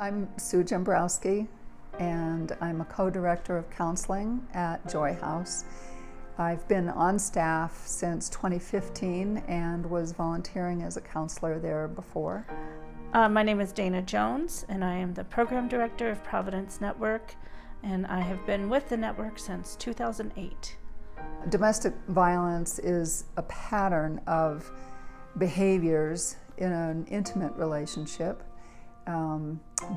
I'm Sue Jembrowski, and I'm a co-director of counseling at Joy House. I've been on staff since 2015 and was volunteering as a counselor there before. My name is Dana Jones, and I am the program director of Providence Network, and I have been with the network since 2008. Domestic violence is a pattern of behaviors in an intimate relationship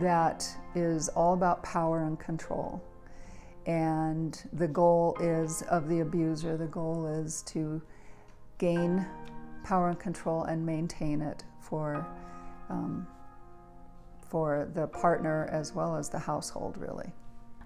that is all about power and control. And the goal is of the abuser, the goal is to gain power and control and maintain it for the partner as well as the household, really.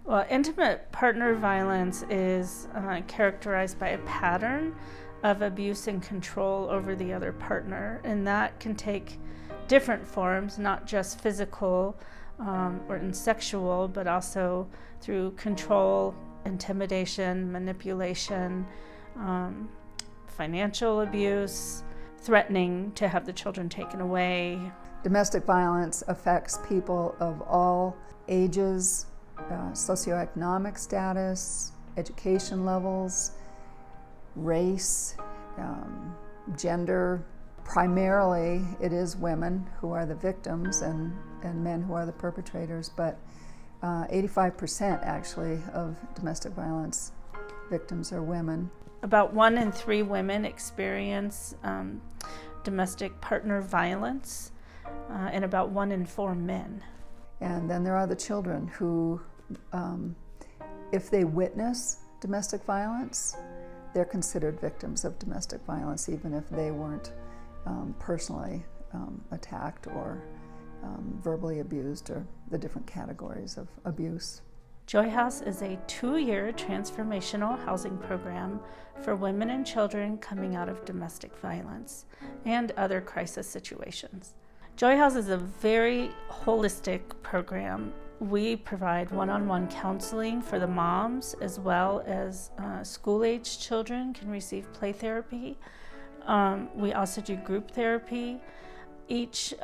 Well, intimate partner violence is characterized by a pattern of abuse and control over the other partner, and that can take different forms, not just physical or sexual, but also through control, intimidation, manipulation, financial abuse, threatening to have the children taken away. Domestic violence affects people of all ages, socioeconomic status, education levels, race, gender. Primarily, it is women who are the victims and men who are the perpetrators, but 85% actually of domestic violence victims are women. About 1 in 3 women experience domestic partner violence, and about 1 in 4 men. And then there are the children who, if they witness domestic violence, they're considered victims of domestic violence, even if they weren't personally attacked or verbally abused, or the different categories of abuse. Joy House is a 2-year transformational housing program for women and children coming out of domestic violence and other crisis situations. Joy House is a very holistic program. We provide one-on-one counseling for the moms, as well as school-aged children can receive play therapy. We also do group therapy. Each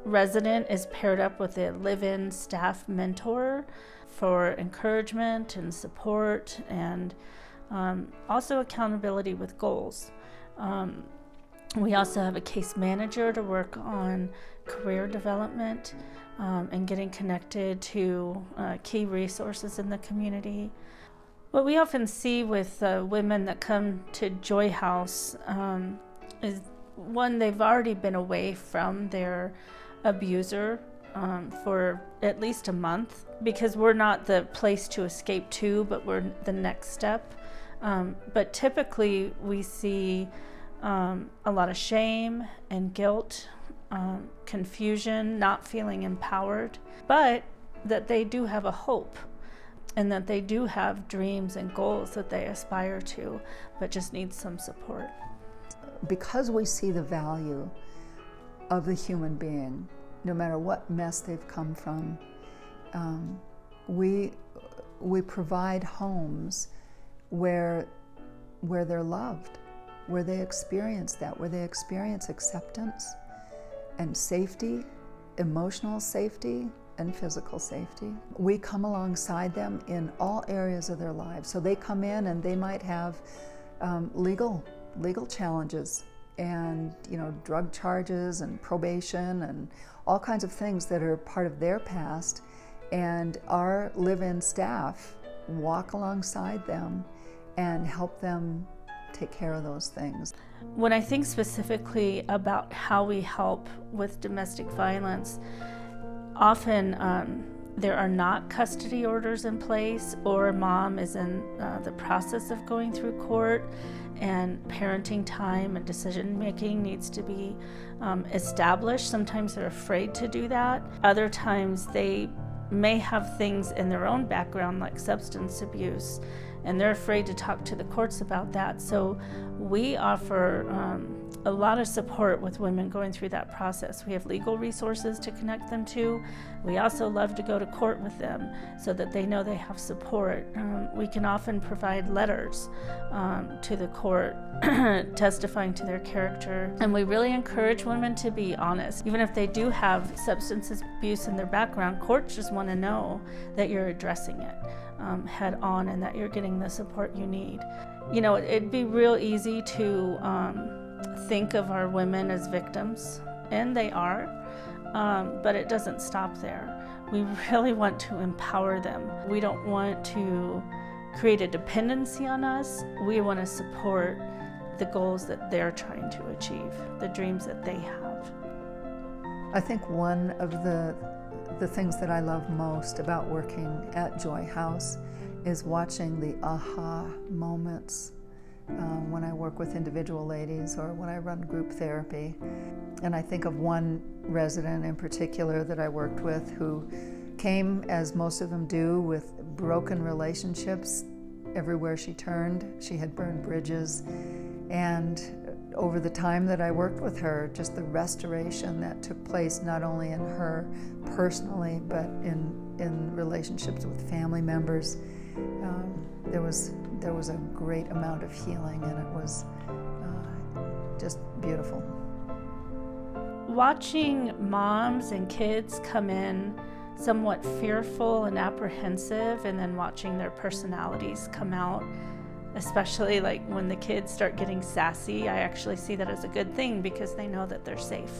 resident is paired up with a live-in staff mentor for encouragement and support, and also accountability with goals. We also have a case manager to work on career development and getting connected to key resources in the community. What we often see with women that come to Joy House is, one, they've already been away from their abuser for at least a month, because we're not the place to escape to, but we're the next step. But typically we see a lot of shame and guilt, confusion, not feeling empowered, but that they do have a hope, and that they do have dreams and goals that they aspire to, but just need some support. Because we see the value of the human being, no matter what mess they've come from, we provide homes where they're loved, where they experience that, where they experience acceptance and safety, emotional safety, and physical safety. We come alongside them in all areas of their lives. So they come in and they might have legal challenges, and drug charges and probation and all kinds of things that are part of their past, and our live-in staff walk alongside them and help them take care of those things. When I think specifically about how we help with domestic violence, often there are not custody orders in place, or mom is in the process of going through court, and parenting time and decision making needs to be established. Sometimes they're afraid to do that. Other times they may have things in their own background, like substance abuse, and they're afraid to talk to the courts about that. So we offer a lot of support with women going through that process. We have legal resources to connect them to. We also love to go to court with them so that they know they have support. We can often provide letters to the court testifying to their character. And we really encourage women to be honest. Even if they do have substance abuse in their background, courts just want to know that you're addressing it head on and that you're getting the support you need. You know, it'd be real easy to think of our women as victims, and they are, but it doesn't stop there. We really want to empower them. We don't want to create a dependency on us. We want to support the goals that they're trying to achieve, the dreams that they have. I think one of the things that I love most about working at Joy House is watching the aha moments when I work with individual ladies or when I run group therapy. And I think of one resident in particular that I worked with who came, as most of them do, with broken relationships everywhere she turned. She had burned bridges, and over the time that I worked with her, just the restoration that took place not only in her personally, but in relationships with family members, there was a great amount of healing, and it was just beautiful. Watching moms and kids come in somewhat fearful and apprehensive, and then watching their personalities come out, especially like when the kids start getting sassy, I actually see that as a good thing because they know that they're safe.